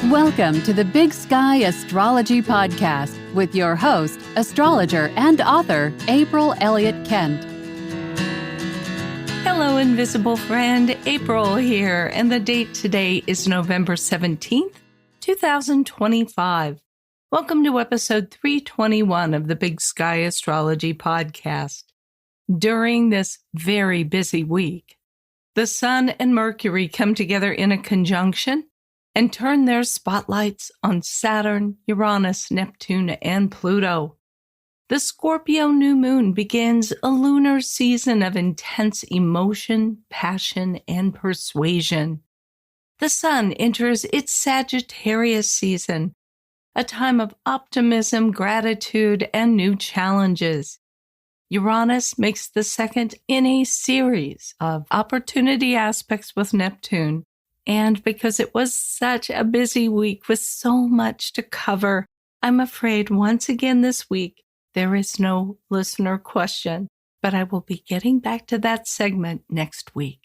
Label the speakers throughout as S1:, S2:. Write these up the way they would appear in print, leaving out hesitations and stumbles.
S1: Welcome to the Big Sky Astrology Podcast with your host, astrologer and author, April Elliott Kent.
S2: Hello, invisible friend. April here, and the date today is November 17th, 2025. Welcome to episode 321 of the Big Sky Astrology Podcast. During this very busy week, the Sun and Mercury come together in a conjunction and turn their spotlights on Saturn, Uranus, Neptune, and Pluto. The Scorpio New Moon begins a lunar season of intense emotion, passion, and persuasion. The Sun enters its Sagittarius season, a time of optimism, gratitude, and new challenges. Uranus makes the second in a series of opportunity aspects with Neptune. And because it was such a busy week with so much to cover, I'm afraid once again this week, there is no listener question, but I will be getting back to that segment next week.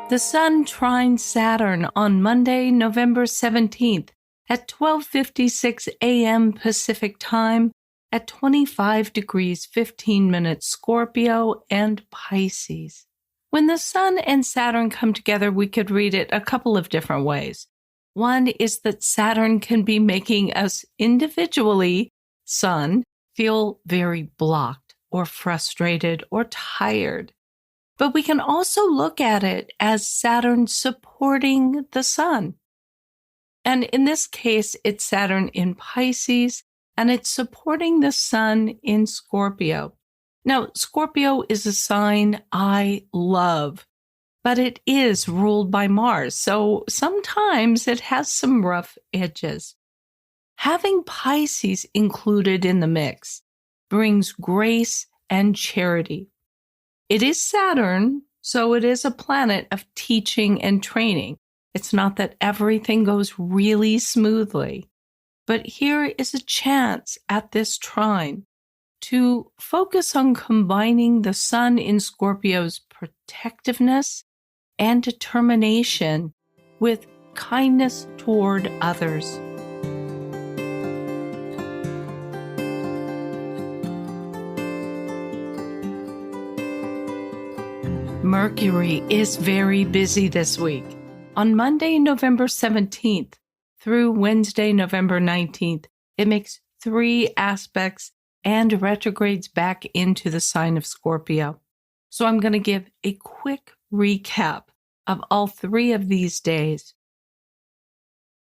S2: The Sun trines Saturn on Monday, November 17th at 12:56 a.m. Pacific Time at 25 degrees 15 minutes Scorpio and Pisces. When the Sun and Saturn come together, we could read it a couple of different ways. One is that Saturn can be making us individually, Sun, feel very blocked or frustrated or tired. But we can also look at it as Saturn supporting the Sun. And in this case, it's Saturn in Pisces, and it's supporting the Sun in Scorpio. Now, Scorpio is a sign I love, but it is ruled by Mars, so sometimes it has some rough edges. Having Pisces included in the mix brings grace and charity. It is Saturn, so it is a planet of teaching and training. It's not that everything goes really smoothly. But here is a chance at this trine to focus on combining the Sun in Scorpio's protectiveness and determination with kindness toward others. Mercury is very busy this week. On Monday, November 17th, through Wednesday, November 19th, it makes 3 aspects and retrogrades back into the sign of Scorpio. So I'm going to give a quick recap of all 3 of these days.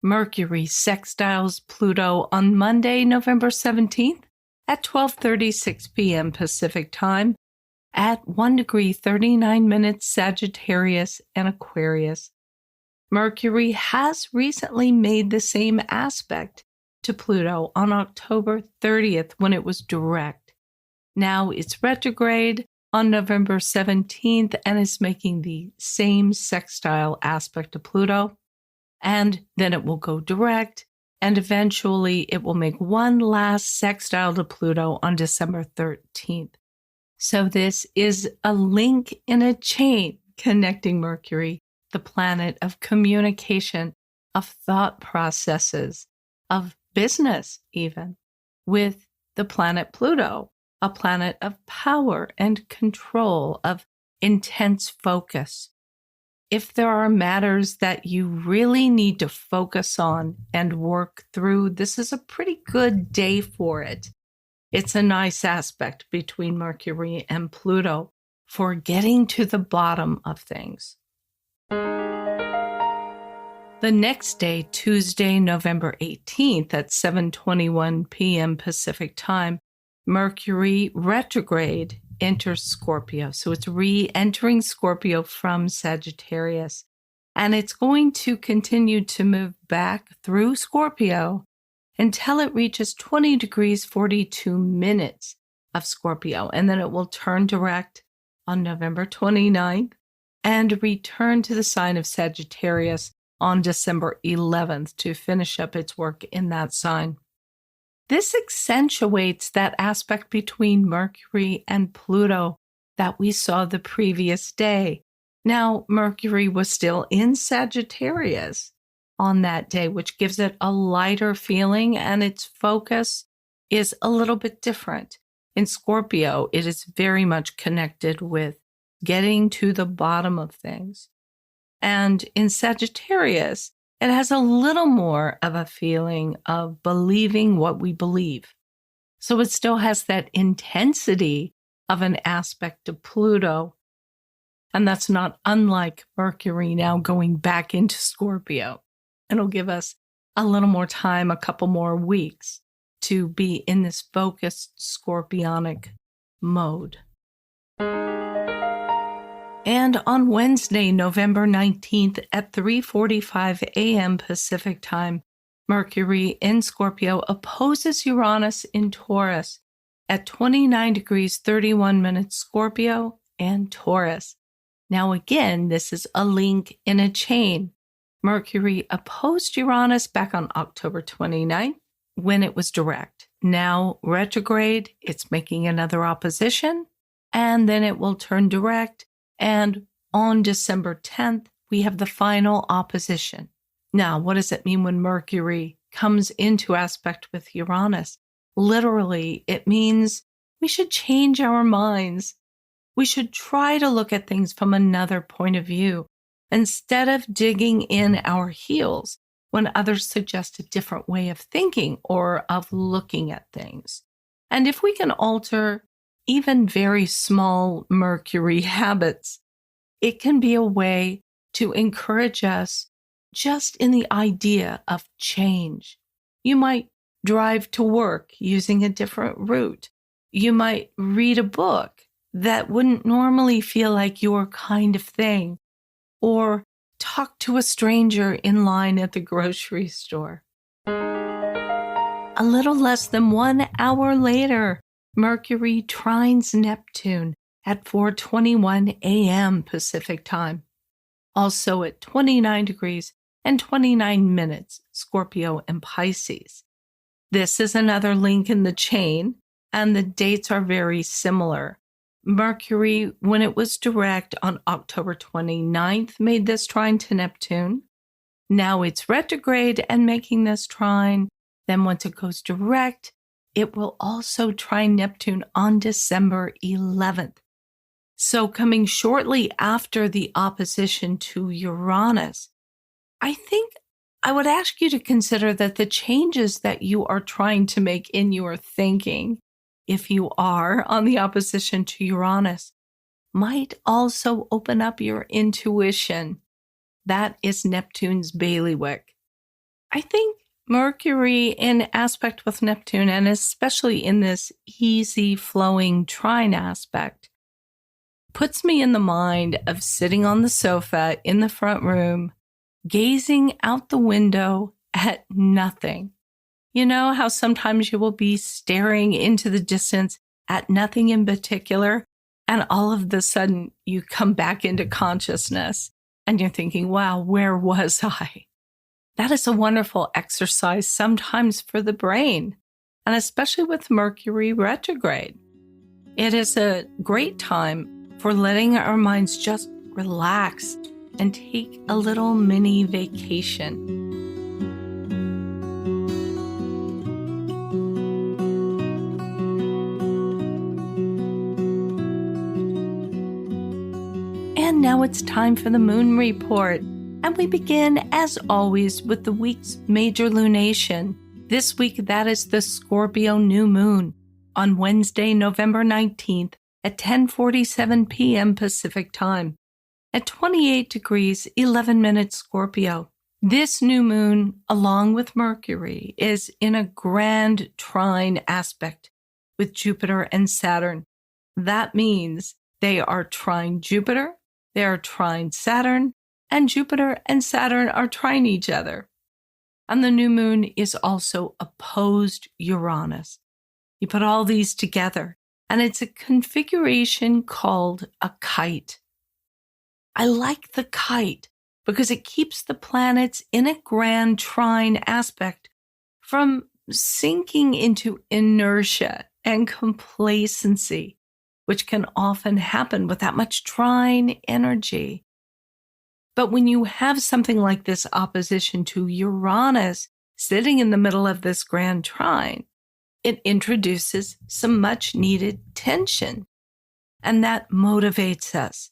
S2: Mercury sextiles Pluto on Monday, November 17th at 12:36 p.m. Pacific Time at 1 degree 39 minutes Sagittarius and Aquarius. Mercury has recently made the same aspect to Pluto on October 30th when it was direct. Now it's retrograde on November 17th and is making the same sextile aspect to Pluto. And then it will go direct, and eventually it will make one last sextile to Pluto on December 13th. So this is a link in a chain connecting Mercury, the planet of communication, of thought processes, of business even, with the planet Pluto, a planet of power and control, of intense focus. If there are matters that you really need to focus on and work through, this is a pretty good day for it. It's a nice aspect between Mercury and Pluto for getting to the bottom of things. The next day, Tuesday, November 18th at 7:21 p.m. Pacific Time, Mercury retrograde enters Scorpio. So it's re-entering Scorpio from Sagittarius. And it's going to continue to move back through Scorpio until it reaches 20 degrees 42 minutes of Scorpio. And then it will turn direct on November 29th and return to the sign of Sagittarius on December 11th to finish up its work in that sign. This accentuates that aspect between Mercury and Pluto that we saw the previous day, Now, Mercury was still in Sagittarius on that day, which gives it a lighter feeling, and its focus is a little bit different. In Scorpio, it is very much connected with getting to the bottom of things. And in Sagittarius, it has a little more of a feeling of believing what we believe. So it still has that intensity of an aspect of Pluto. And that's not unlike Mercury now going back into Scorpio. It'll give us a little more time, a couple more weeks, to be in this focused scorpionic mode. And on Wednesday, November 19th at 3:45 a.m. Pacific time, Mercury in Scorpio opposes Uranus in Taurus at 29 degrees 31 minutes Scorpio and Taurus. Now again, this is a link in a chain. Mercury opposed Uranus back on October 29th when it was direct. Now retrograde, it's making another opposition, and then it will turn direct. And on December 10th, we have the final opposition. Now, what does it mean when Mercury comes into aspect with Uranus? Literally, it means we should change our minds. We should try to look at things from another point of view instead of digging in our heels when others suggest a different way of thinking or of looking at things. And if we can alter even very small Mercury habits, it can be a way to encourage us just in the idea of change. You might drive to work using a different route. You might read a book that wouldn't normally feel like your kind of thing, or talk to a stranger in line at the grocery store. A little less than 1 hour later, Mercury trines Neptune at 4:21 a.m. Pacific time, also at 29 degrees and 29 minutes Scorpio and Pisces. This is another link in the chain, and the dates are very similar. Mercury, when it was direct on October 29th, made this trine to Neptune. Now it's retrograde and making this trine. Then once it goes direct, it will also trine Neptune on December 11th. So coming shortly after the opposition to Uranus, I think I would ask you to consider that the changes that you are trying to make in your thinking, if you are on the opposition to Uranus, might also open up your intuition. That is Neptune's bailiwick. I think Mercury in aspect with Neptune, and especially in this easy flowing trine aspect, puts me in the mind of sitting on the sofa in the front room, gazing out the window at nothing. You know how sometimes you will be staring into the distance at nothing in particular, and all of a sudden you come back into consciousness and you're thinking, wow, where was I? That is a wonderful exercise sometimes for the brain, and especially with Mercury retrograde. It is a great time for letting our minds just relax and take a little mini vacation. And now it's time for the moon report. And we begin, as always, with the week's major lunation. This week, that is the Scorpio New Moon on Wednesday, November 19th at 10:47 p.m. Pacific Time at 28 degrees 11 minutes Scorpio. This new moon, along with Mercury, is in a grand trine aspect with Jupiter and Saturn. That means they are trine Jupiter, they are trine Saturn, and Jupiter and Saturn are trine each other. And the new moon is also opposed Uranus. You put all these together, and it's a configuration called a kite. I like the kite because it keeps the planets in a grand trine aspect from sinking into inertia and complacency, which can often happen with that much trine energy. But when you have something like this opposition to Uranus sitting in the middle of this grand trine, it introduces some much needed tension. And that motivates us.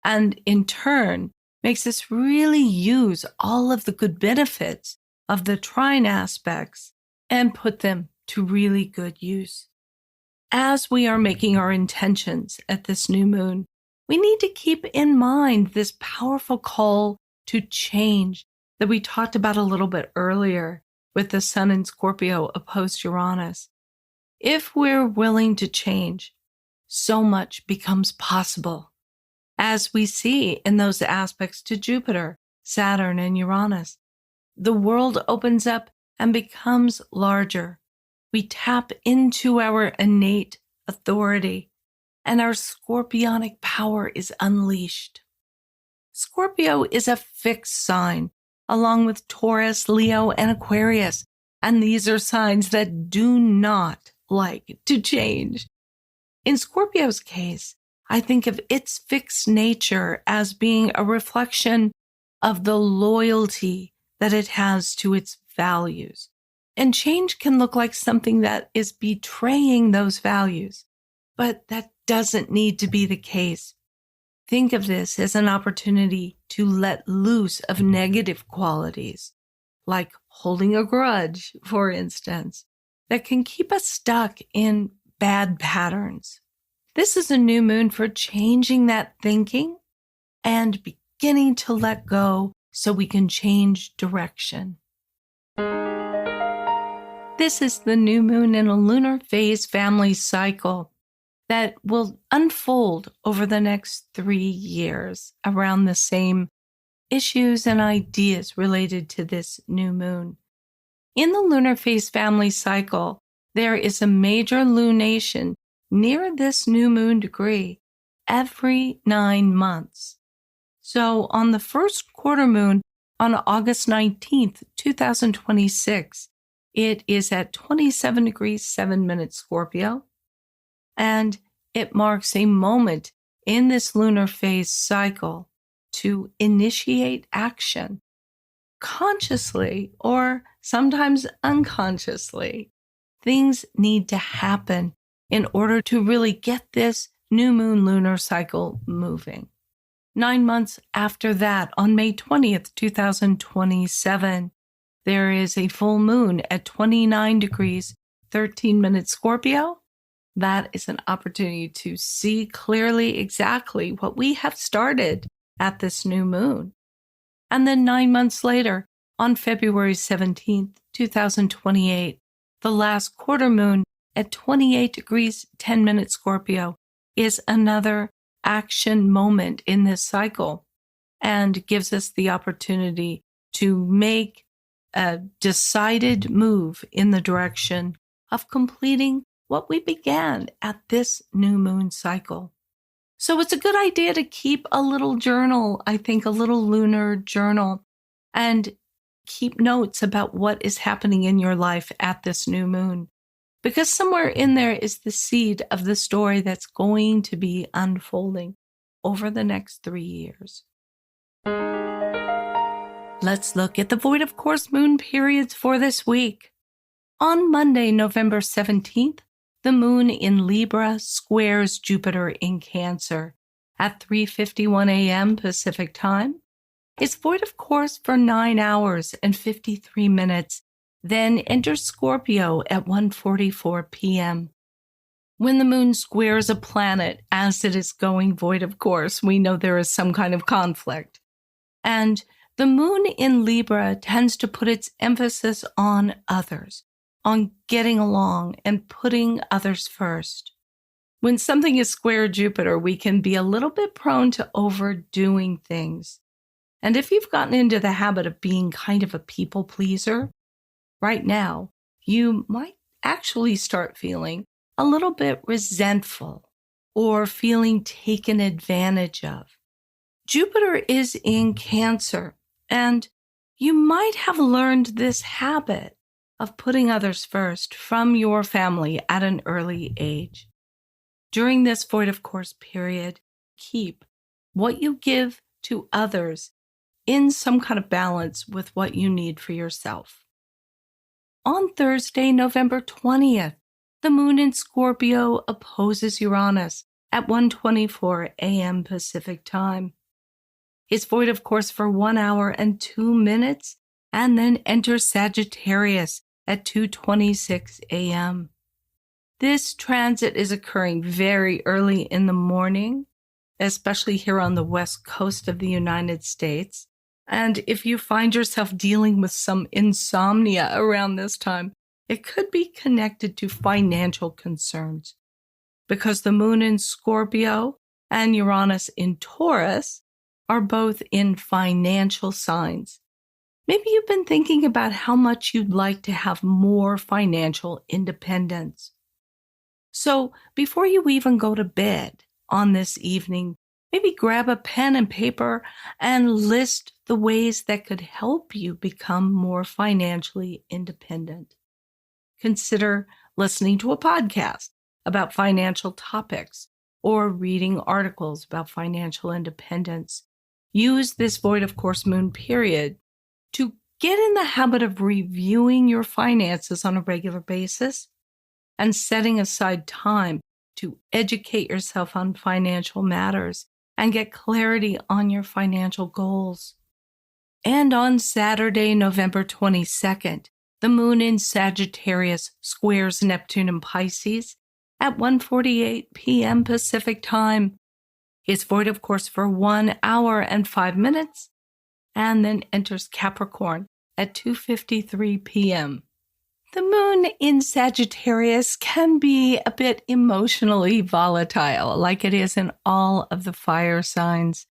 S2: And in turn, makes us really use all of the good benefits of the trine aspects and put them to really good use. As we are making our intentions at this new moon, we need to keep in mind this powerful call to change that we talked about a little bit earlier with the Sun in Scorpio opposed Uranus. If we're willing to change, so much becomes possible. As we see in those aspects to Jupiter, Saturn, and Uranus, the world opens up and becomes larger. We tap into our innate authority, and our scorpionic power is unleashed. Scorpio is a fixed sign, along with Taurus, Leo, and Aquarius, and these are signs that do not like to change. In Scorpio's case, I think of its fixed nature as being a reflection of the loyalty that it has to its values. And change can look like something that is betraying those values, but that doesn't need to be the case. Think of this as an opportunity to let loose of negative qualities, like holding a grudge, for instance, that can keep us stuck in bad patterns. This is a new moon for changing that thinking and beginning to let go so we can change direction. This is the new moon in a lunar phase family cycle that will unfold over the next 3 years around the same issues and ideas related to this new moon. In the lunar phase family cycle, there is a major lunation near this new moon degree every 9 months. So on the first quarter moon on August 19th, 2026, it is at 27 degrees 7 minutes Scorpio, and it marks a moment in this lunar phase cycle to initiate action consciously or sometimes unconsciously. Things need to happen in order to really get this new moon lunar cycle moving. 9 months after that, on May 20th, 2027, there is a full moon at 29 degrees 13 minutes Scorpio. That is an opportunity to see clearly exactly what we have started at this new moon. And then 9 months later, on February 17th, 2028, the last quarter moon at 28 degrees 10 minutes Scorpio is another action moment in this cycle and gives us the opportunity to make a decided move in the direction of completing what we began at this new moon cycle. So it's a good idea to keep a little journal, I think a little lunar journal, and keep notes about what is happening in your life at this new moon. Because somewhere in there is the seed of the story that's going to be unfolding over the next 3 years. Let's look at the void of course moon periods for this week. On Monday, November 17th, the moon in Libra squares Jupiter in Cancer at 3:51 a.m. Pacific time. It's void of course for 9 hours and 53 minutes, then enters Scorpio at 1:44 p.m. When the moon squares a planet as it is going void of course, we know there is some kind of conflict. And the moon in Libra tends to put its emphasis on others, on getting along and putting others first. When something is square Jupiter, we can be a little bit prone to overdoing things. And if you've gotten into the habit of being kind of a people pleaser, right now, you might actually start feeling a little bit resentful or feeling taken advantage of. Jupiter is in Cancer, and you might have learned this habit of putting others first from your family at an early age. During this void of course period, keep what you give to others in some kind of balance with what you need for yourself. On Thursday, November 20th, the moon in Scorpio opposes Uranus at 1:24 a.m. Pacific time. It's void of course for 1 hour and 2 minutes and then enters Sagittarius at 2:26 a.m. This transit is occurring very early in the morning, especially here on the west coast of the United States. And if you find yourself dealing with some insomnia around this time, it could be connected to financial concerns. Because the moon in Scorpio and Uranus in Taurus are both in financial signs. Maybe you've been thinking about how much you'd like to have more financial independence. So before you even go to bed on this evening, maybe grab a pen and paper and list the ways that could help you become more financially independent. Consider listening to a podcast about financial topics or reading articles about financial independence. Use this void of course moon period to get in the habit of reviewing your finances on a regular basis and setting aside time to educate yourself on financial matters and get clarity on your financial goals. And on Saturday, November 22nd, the moon in Sagittarius squares Neptune in Pisces at 1:48 p.m. Pacific time. It's void of course for 1 hour and 5 minutes and then enters Capricorn at 2:53 p.m. The moon in Sagittarius can be a bit emotionally volatile, like it is in all of the fire signs.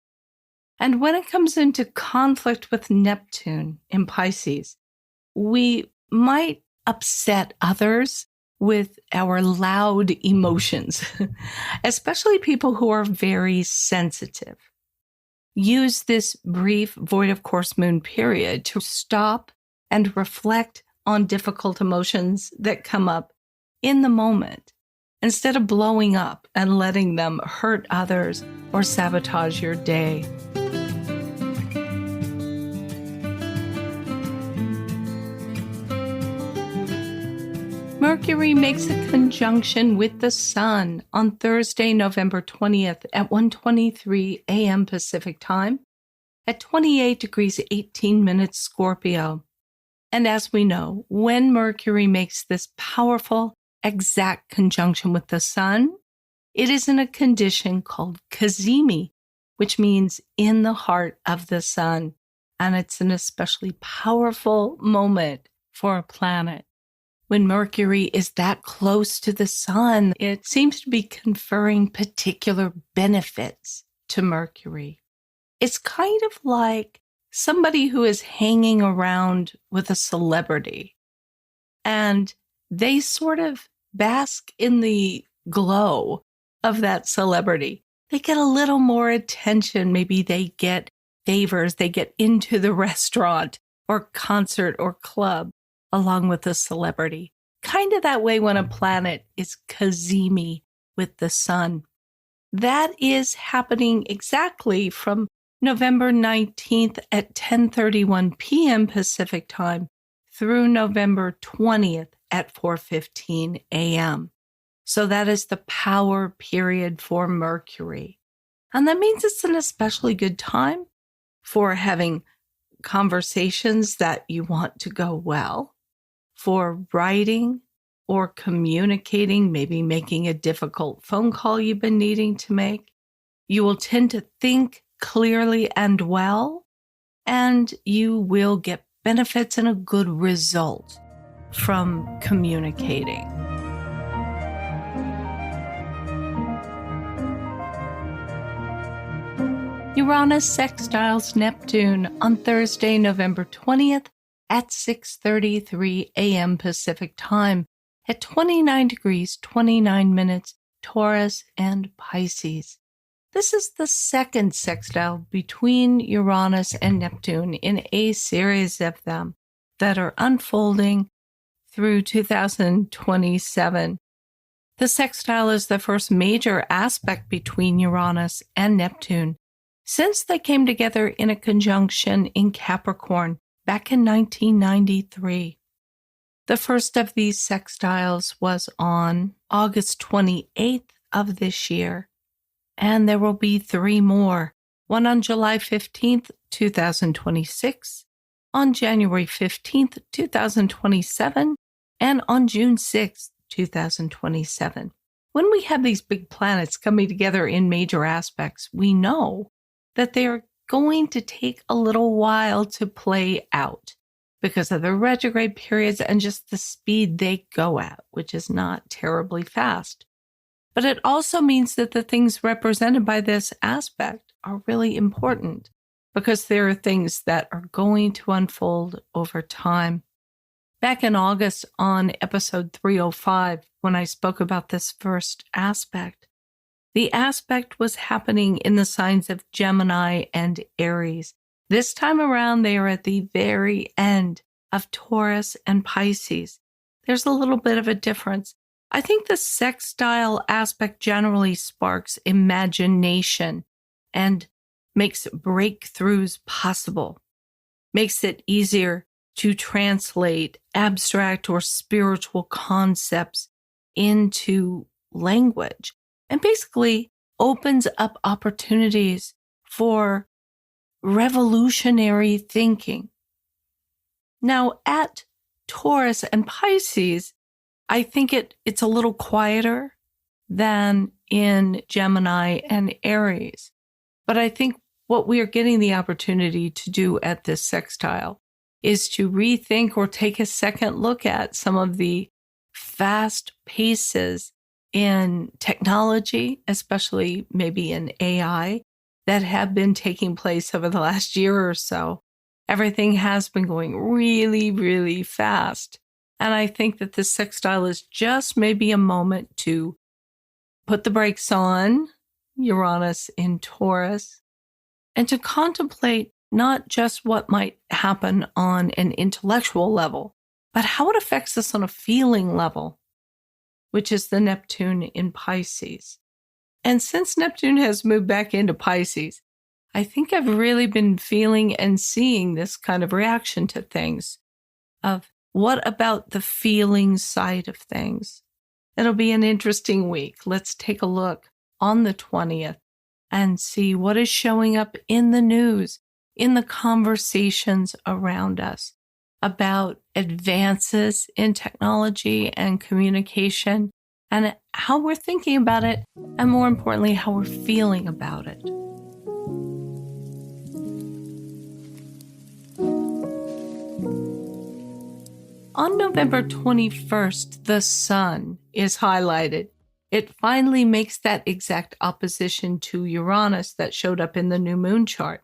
S2: And when it comes into conflict with Neptune in Pisces, we might upset others with our loud emotions, especially people who are very sensitive. Use this brief void of course moon period to stop and reflect on difficult emotions that come up in the moment, instead of blowing up and letting them hurt others or sabotage your day. Mercury makes a conjunction with the Sun on Thursday, November 20th at 1:23 a.m. Pacific time at 28 degrees 18 minutes Scorpio. And as we know, when Mercury makes this powerful, exact conjunction with the Sun, it is in a condition called cazimi, which means in the heart of the Sun. And it's an especially powerful moment for a planet. When Mercury is that close to the Sun, it seems to be conferring particular benefits to Mercury. It's kind of like somebody who is hanging around with a celebrity and they sort of bask in the glow of that celebrity. They get a little more attention. Maybe they get favors. They get into the restaurant or concert or club along with the celebrity. Kind of that way when a planet is cazimi with the Sun. That is happening exactly from November 19th at 10:31 p.m. Pacific time through November 20th at 4:15 a.m. So that is the power period for Mercury. And that means it's an especially good time for having conversations that you want to go well, for writing or communicating, maybe making a difficult phone call you've been needing to make. You will tend to think clearly and well, and you will get benefits and a good result from communicating. Uranus sextiles Neptune on Thursday, November 20th at 6:33 a.m. Pacific time at 29 degrees 29 minutes Taurus and Pisces. This is the second sextile between Uranus and Neptune in a series of them that are unfolding through 2027. The sextile is the first major aspect between Uranus and Neptune since they came together in a conjunction in Capricorn back in 1993. The first of these sextiles was on August 28th of this year, and there will be 3 more, one on July 15th, 2026, on January 15th, 2027, and on June 6th, 2027. When we have these big planets coming together in major aspects, we know that they are going to take a little while to play out because of the retrograde periods and just the speed they go at, which is not terribly fast. But it also means that the things represented by this aspect are really important because there are things that are going to unfold over time. Back in August on episode 305, when I spoke about this first aspect, the aspect was happening in the signs of Gemini and Aries. This time around, they are at the very end of Taurus and Pisces. There's a little bit of a difference. I think the sextile aspect generally sparks imagination and makes breakthroughs possible, makes it easier to translate abstract or spiritual concepts into language, and basically opens up opportunities for revolutionary thinking. Now, at Taurus and Pisces, I think it's a little quieter than in Gemini and Aries. But I think what we are getting the opportunity to do at this sextile is to rethink or take a second look at some of the fast paces in technology, especially maybe in AI, that have been taking place over the last year or so. Everything has been going really, really fast. And I think that this sextile is just maybe a moment to put the brakes on Uranus in Taurus and to contemplate not just what might happen on an intellectual level, but how it affects us on a feeling level, which is the Neptune in Pisces. And since Neptune has moved back into Pisces, I think I've really been feeling and seeing this kind of reaction to things of what about the feeling side of things. It'll be an interesting week. Let's take a look on the 20th and see what is showing up in the news, in the conversations around us about advances in technology and communication and how we're thinking about it, and more importantly, how we're feeling about it. On November 21st, the Sun is highlighted. It finally makes that exact opposition to Uranus that showed up in the new moon chart.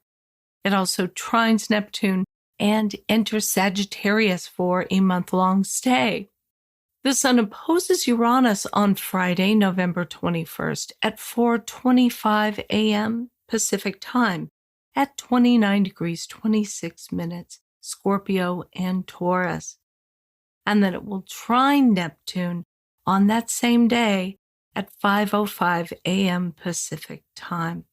S2: It also trines Neptune and enters Sagittarius for a month-long stay. The Sun opposes Uranus on Friday, November 21st at 4:25 a.m. Pacific Time at 29 degrees 26 minutes, Scorpio and Taurus. And then it will trine Neptune on that same day at 5:05 a.m. Pacific Time.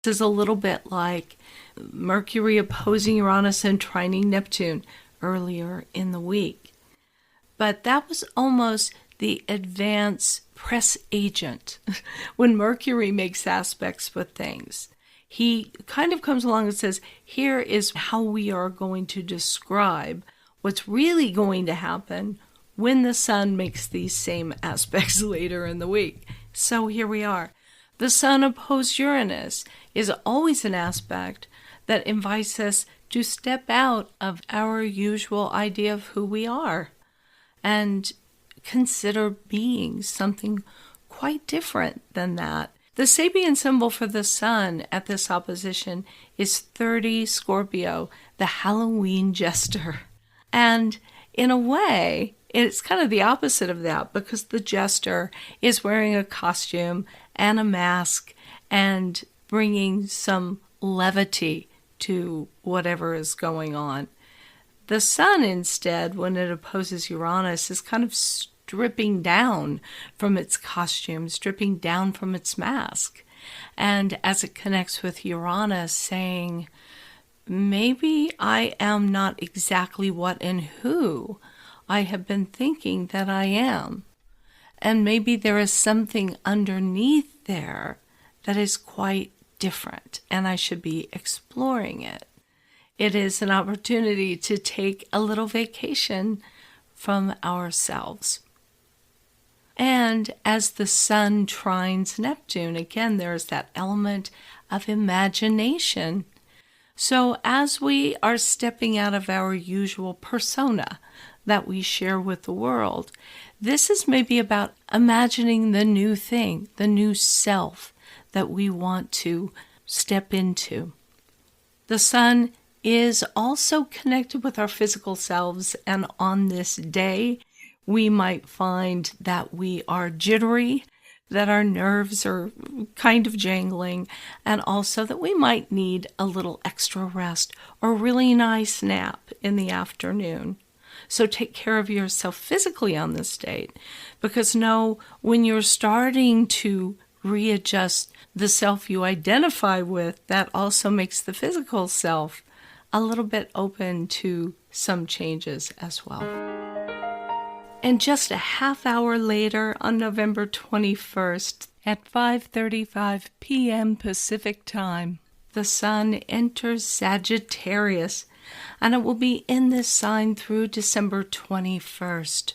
S2: This is a little bit like Mercury opposing Uranus and trining Neptune earlier in the week. But that was almost the advance press agent. When Mercury makes aspects with things, he kind of comes along and says, here is how we are going to describe what's really going to happen when the Sun makes these same aspects later in the week. So here we are. The Sun opposed Uranus is always an aspect that invites us to step out of our usual idea of who we are and consider being something quite different than that. The Sabian symbol for the Sun at this opposition is 30 Scorpio, the Halloween jester. And in a way, it's kind of the opposite of that because the jester is wearing a costume and a mask and bringing some levity to whatever is going on. The Sun, instead, when it opposes Uranus, is kind of stripping down from its costume, stripping down from its mask. And as it connects with Uranus, saying, maybe I am not exactly what and who I have been thinking that I am. And maybe there is something underneath there that is quite different, and I should be exploring it. It is an opportunity to take a little vacation from ourselves. And as the Sun trines Neptune, again, there's that element of imagination. So as we are stepping out of our usual persona that we share with the world, this is maybe about imagining the new thing, the new self that we want to step into. The Sun is also connected with our physical selves, and on this day, we might find that we are jittery, that our nerves are kind of jangling, and also that we might need a little extra rest or a really nice nap in the afternoon. So take care of yourself physically on this date, because know when you're starting to readjust the self you identify with, that also makes the physical self a little bit open to some changes as well. And just a half hour later, on November 21st, at 5:35 p.m. Pacific Time, the Sun enters Sagittarius, and it will be in this sign through December 21st.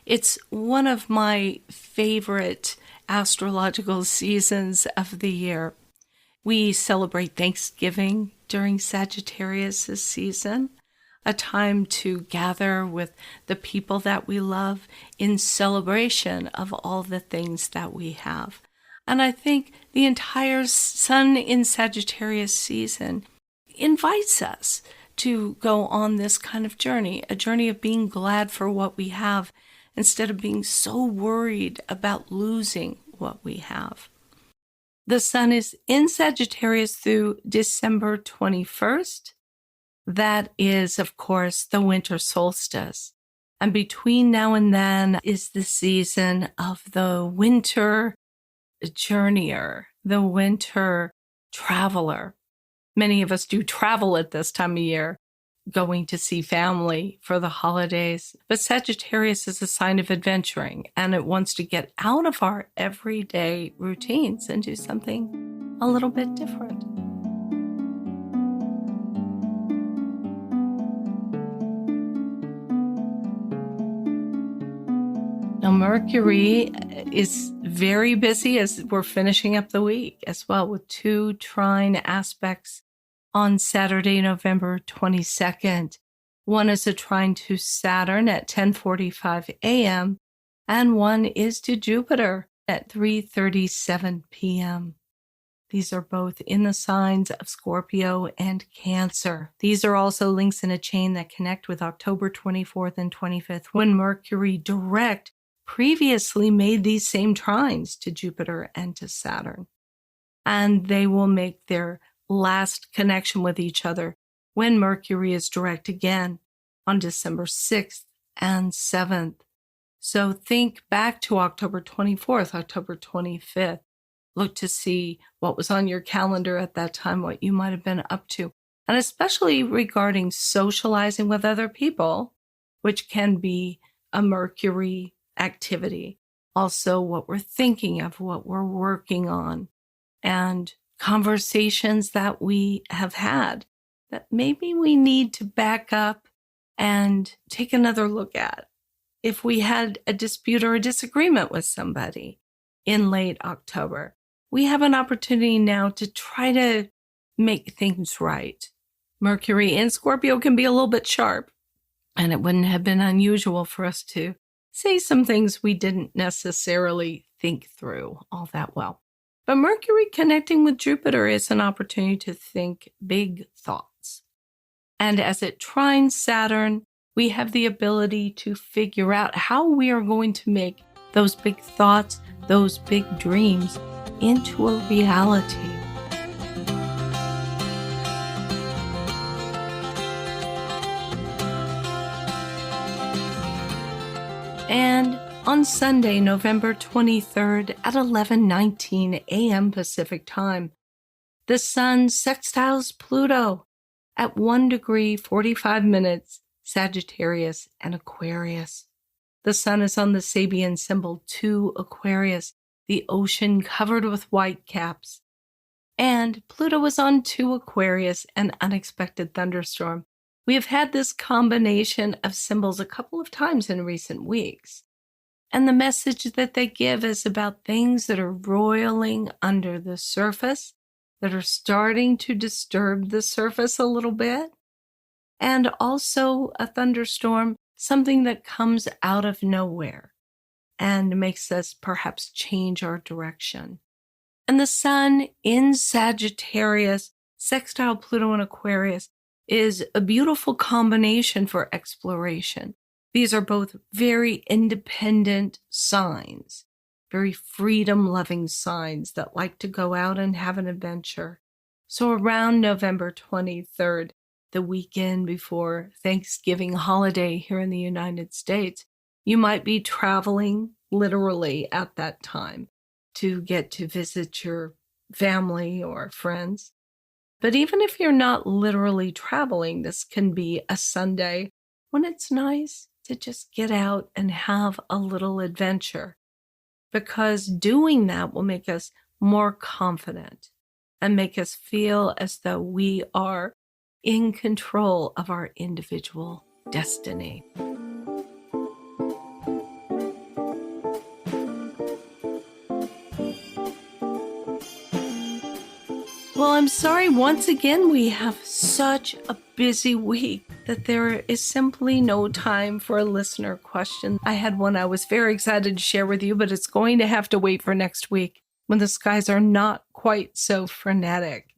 S2: It's one of my favorite astrological seasons of the year. We celebrate Thanksgiving during Sagittarius' season, a time to gather with the people that we love in celebration of all the things that we have. And I think the entire Sun in Sagittarius season invites us to go on this kind of journey, a journey of being glad for what we have instead of being so worried about losing what we have. The Sun is in Sagittarius through December 21st. That is, of course, the winter solstice. And between now and then is the season of the winter journeyer, the winter traveler. Many of us do travel at this time of year, going to see family for the holidays. But Sagittarius is a sign of adventuring, and it wants to get out of our everyday routines and do something a little bit different. Now, Mercury is very busy as we're finishing up the week as well, with 2 trine aspects on Saturday, November 22nd. One is a trine to Saturn at 10:45 a.m., and one is to Jupiter at 3:37 p.m. These are both in the signs of Scorpio and Cancer. These are also links in a chain that connect with October 24th and 25th, when Mercury direct previously made these same trines to Jupiter and to Saturn. And they will make their last connection with each other when Mercury is direct again on December 6th and 7th. So think back to October 24th, October 25th. Look to see what was on your calendar at that time, what you might have been up to. And especially regarding socializing with other people, which can be a Mercury activity. Also, what we're thinking of, what we're working on, and conversations that we have had that maybe we need to back up and take another look at. If we had a dispute or a disagreement with somebody in late October, we have an opportunity now to try to make things right. Mercury in Scorpio can be a little bit sharp, and it wouldn't have been unusual for us to say some things we didn't necessarily think through all that well. But Mercury connecting with Jupiter is an opportunity to think big thoughts. And as it trines Saturn, we have the ability to figure out how we are going to make those big thoughts, those big dreams into a reality. And On Sunday, November 23rd at 11:19 a.m. Pacific Time, the Sun sextiles Pluto at 1 degree 45 minutes, Sagittarius and Aquarius. The Sun is on the Sabian symbol 2 Aquarius, the ocean covered with white caps. And Pluto is on 2 Aquarius, an unexpected thunderstorm. We have had this combination of symbols a couple of times in recent weeks. And the message that they give is about things that are roiling under the surface, that are starting to disturb the surface a little bit. And also a thunderstorm, something that comes out of nowhere and makes us perhaps change our direction. And the Sun in Sagittarius, sextile Pluto and Aquarius, is a beautiful combination for exploration. These are both very independent signs, very freedom-loving signs that like to go out and have an adventure. So around November 23rd, the weekend before Thanksgiving holiday here in the United States, you might be traveling literally at that time to get to visit your family or friends. But even if you're not literally traveling, this can be a Sunday when it's nice to just get out and have a little adventure, because doing that will make us more confident and make us feel as though we are in control of our individual destiny. Well, I'm sorry, once again, we have such a busy week that there is simply no time for a listener question. I had one I was very excited to share with you, but it's going to have to wait for next week when the skies are not quite so frenetic.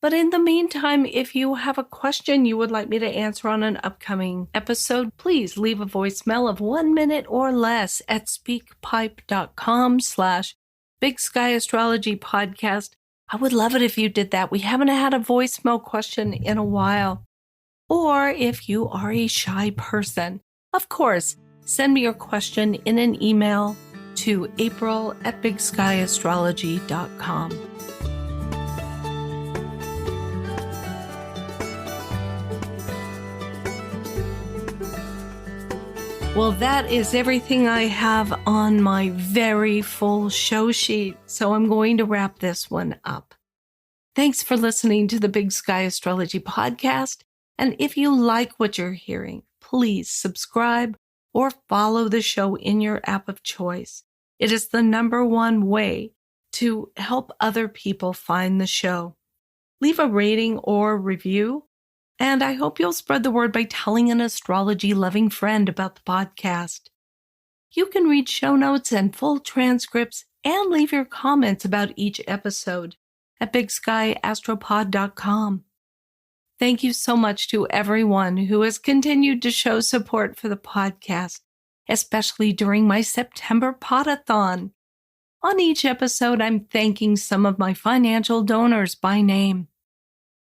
S2: But in the meantime, if you have a question you would like me to answer on an upcoming episode, please leave a voicemail of 1 minute or less at speakpipe.com/Big Sky Astrology Podcast. I would love it if you did that. We haven't had a voicemail question in a while. Or if you are a shy person, of course, send me your question in an email to april@bigskyastrology.com. Well, that is everything I have on my very full show sheet, so I'm going to wrap this one up. Thanks for listening to the Big Sky Astrology Podcast, and if you like what you're hearing, please subscribe or follow the show in your app of choice. It is the #1 way to help other people find the show. Leave a rating or review. And I hope you'll spread the word by telling an astrology-loving friend about the podcast. You can read show notes and full transcripts and leave your comments about each episode at bigskyastropod.com. Thank you so much to everyone who has continued to show support for the podcast, especially during my September podathon. On each episode, I'm thanking some of my financial donors by name.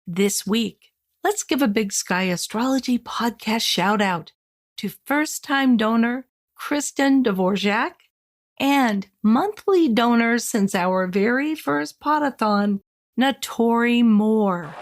S2: This week, let's give a Big Sky Astrology Podcast shout out to first-time donor Kristen Dvorak and monthly donors since our very first podathon, Natori Moore.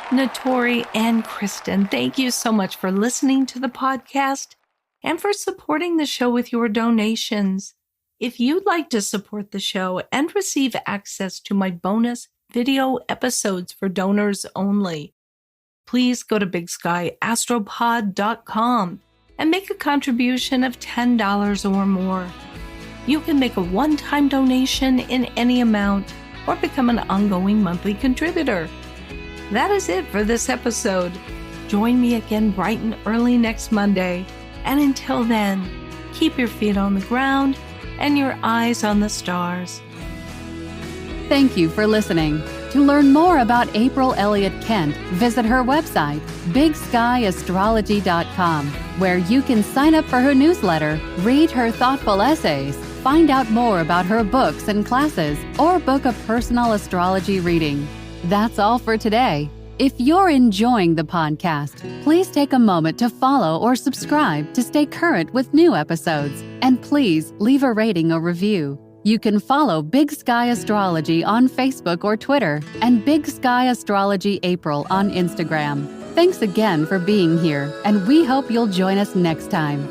S2: Natori and Kristen, thank you so much for listening to the podcast and for supporting the show with your donations. If you'd like to support the show and receive access to my bonus video episodes for donors only, please go to bigskyastropod.com and make a contribution of $10 or more. You can make a one-time donation in any amount or become an ongoing monthly contributor. That is it for this episode. Join me again bright and early next Monday. And until then, keep your feet on the ground and your eyes on the stars.
S1: Thank you for listening. To learn more about April Elliott Kent, visit her website, bigskyAstrology.com, where you can sign up for her newsletter, read her thoughtful essays, find out more about her books and classes, or book a personal astrology reading. That's all for today. If you're enjoying the podcast, please take a moment to follow or subscribe to stay current with new episodes. And please leave a rating or review. You can follow Big Sky Astrology on Facebook or Twitter and Big Sky Astrology April on Instagram. Thanks again for being here, and we hope you'll join us next time.